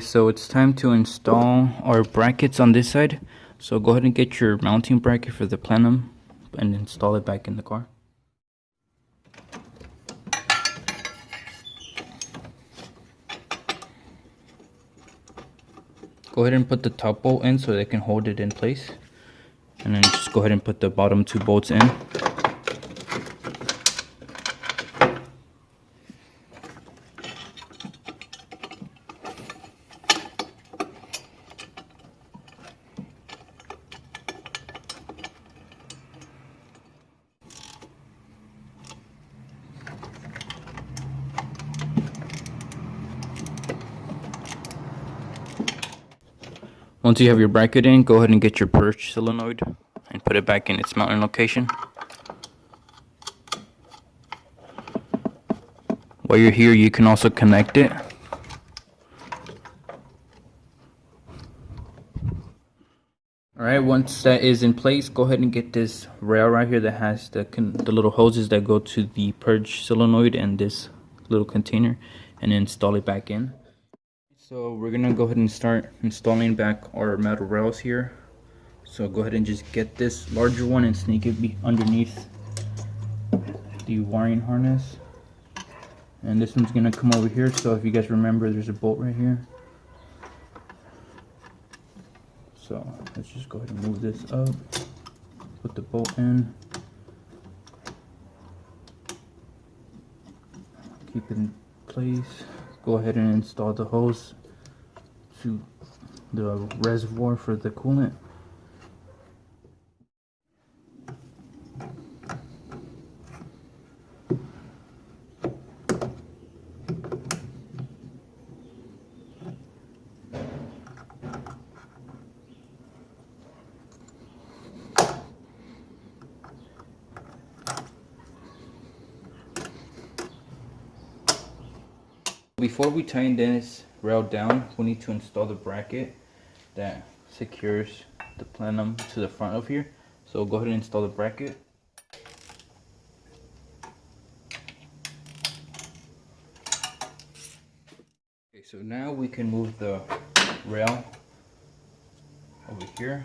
so it's time to install our brackets on this side. So go ahead and get your mounting bracket for the Plenum and install it back in the car. Go ahead and put the top bolt in so they can hold it in place. And then just go ahead and put the bottom two bolts in. Once you have your bracket in, go ahead and get your purge solenoid and put it back in its mounting location. While you're here, you can also connect it. Alright, once that is in place, go ahead and get this rail right here that has the little hoses that go to the purge solenoid and this little container, and install it back in. So we're gonna go ahead and start installing back our metal rails here. So go ahead and just get this larger one and sneak it underneath the wiring harness. And this one's gonna come over here. So if you guys remember, there's a bolt right here. So let's just go ahead and move this up, put the bolt in, keep it in place. Go ahead and install the hose to the reservoir for the coolant. Before we tighten this rail down, we need to install the bracket that secures the plenum to the front of here. So go ahead and install the bracket. Okay, so now we can move the rail over here.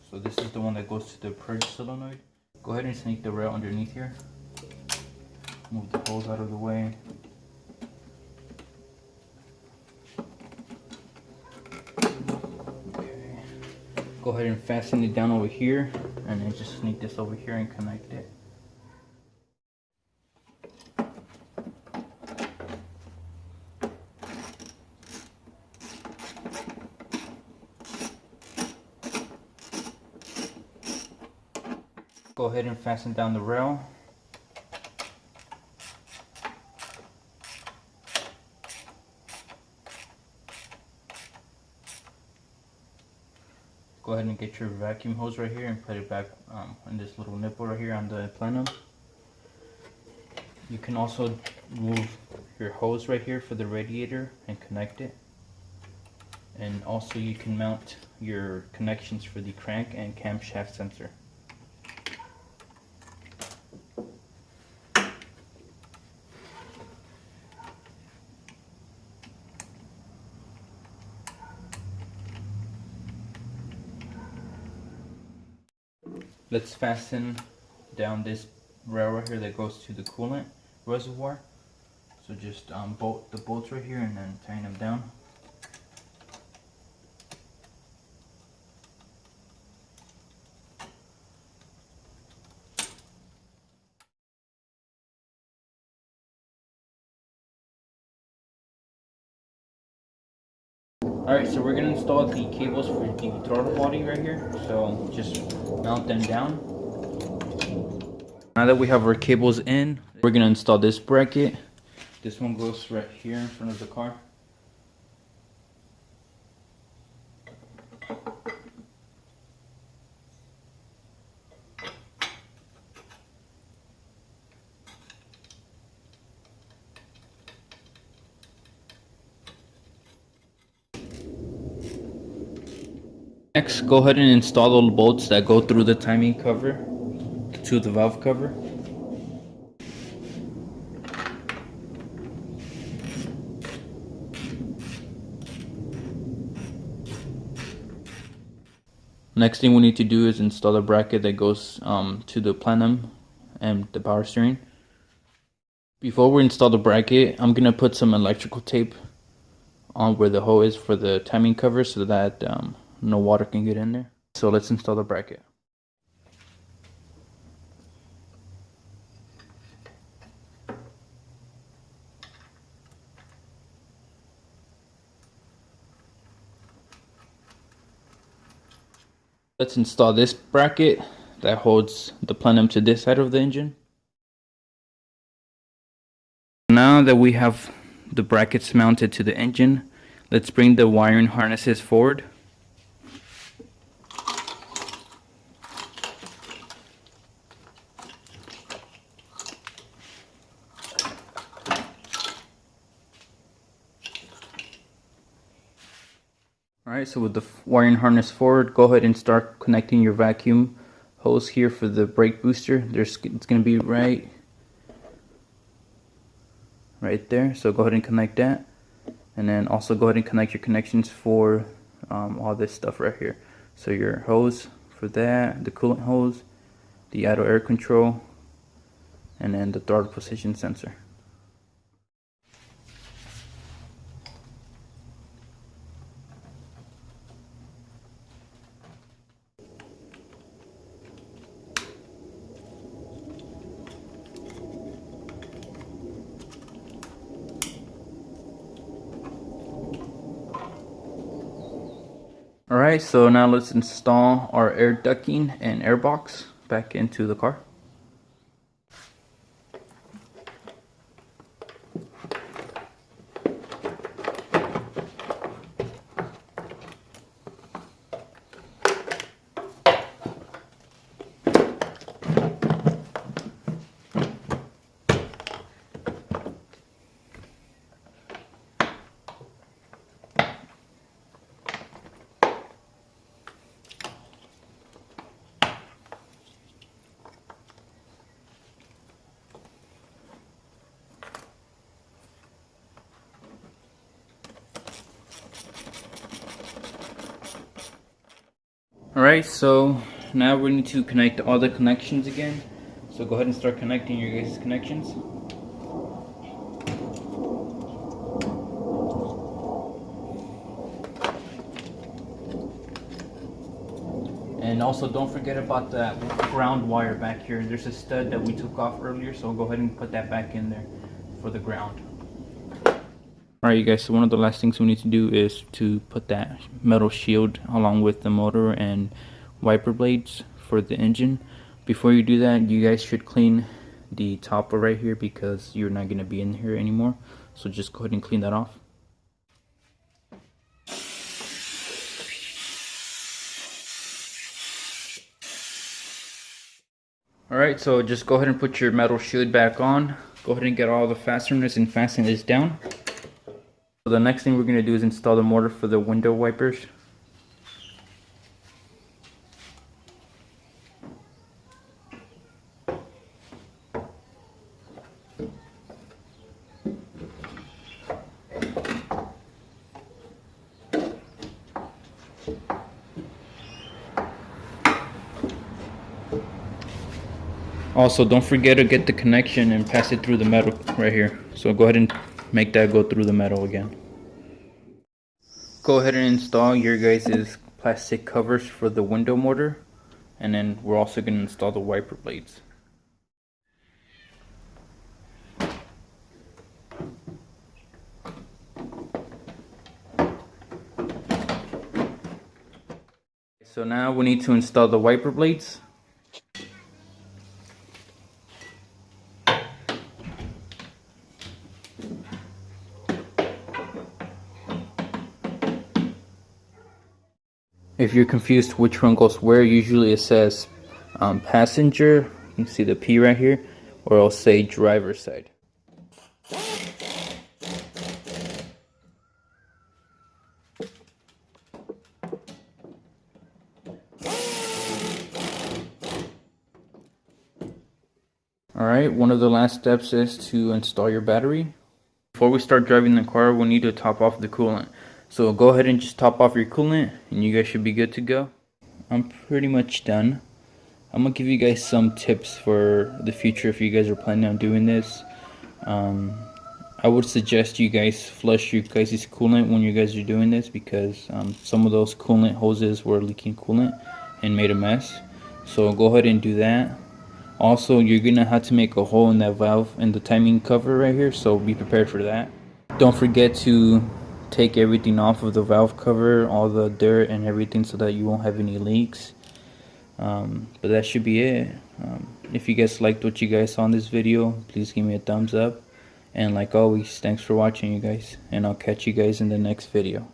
So this is the one that goes to the purge solenoid. Go ahead and sneak the rail underneath here. Move the holes out of the way. Go ahead and fasten it down over here, and then just sneak this over here and connect it. Go ahead and fasten down the rail. Go ahead and get your vacuum hose right here and put it back in this little nipple right here on the plenum. You can also move your hose right here for the radiator and connect it. And also you can mount your connections for the crank and camshaft sensor. Let's fasten down this rail right here that goes to the coolant reservoir. So just bolt the bolts right here and then tighten them down. Alright, so we're going to install the cables for the throttle body right here. So just mount them down. Now that we have our cables in, we're going to install this bracket. This one goes right here in front of the car. Next, go ahead and install the bolts that go through the timing cover to the valve cover. Next thing we need to do is install the bracket that goes to the plenum and the power steering. Before we install the bracket, I'm gonna put some electrical tape on where the hole is for the timing cover so that no water can get in there. So let's install the bracket. Let's install this bracket that holds the plenum to this side of the engine. Now that we have the brackets mounted to the engine, let's bring the wiring harnesses forward. Alright, so with the wiring harness forward, go ahead and start connecting your vacuum hose here for the brake booster. It's going to be right there, so go ahead and connect that. And then also go ahead and connect your connections for all this stuff right here. So your hose for that, the coolant hose, the idle air control, and then the throttle position sensor. Alright, so now let's install our air ducting and air box back into the car. Alright, so now we need to connect all the connections again. So go ahead and start connecting your guys' connections. And also don't forget about that ground wire back here. There's a stud that we took off earlier, so go ahead and put that back in there for the ground. Alright you guys, so one of the last things we need to do is to put that metal shield along with the motor and wiper blades for the engine. Before you do that, you guys should clean the top right here because you're not going to be in here anymore. So just go ahead and clean that off. Alright, so just go ahead and put your metal shield back on. Go ahead and get all the fasteners and fasten this down. So the next thing we're going to do is install the motor for the window wipers. Also, don't forget to get the connection and pass it through the metal right here. So go ahead and make that go through the metal again. Go ahead and install your guys' plastic covers for the window motor, and then we're also going to install the wiper blades. So now we need to install the wiper blades. If you're confused which one goes where, usually it says passenger, you can see the P right here, or it'll say driver's side. Alright, one of the last steps is to install your battery. Before we start driving the car, we'll need to top off the coolant. So go ahead and just top off your coolant and you guys should be good to go. I'm pretty much done. I'm gonna give you guys some tips for the future if you guys are planning on doing this. I would suggest you guys flush your guys' coolant when you guys are doing this, because some of those coolant hoses were leaking coolant and made a mess. So go ahead and do that. Also, you're gonna have to make a hole in that valve in the timing cover right here, so be prepared for that. Don't forget to take everything off of the valve cover, all the dirt and everything, so that you won't have any leaks. But that should be it. If you guys liked what you guys saw in this video, please give me a thumbs up. And like always, thanks for watching, you guys, and I'll catch you guys in the next video.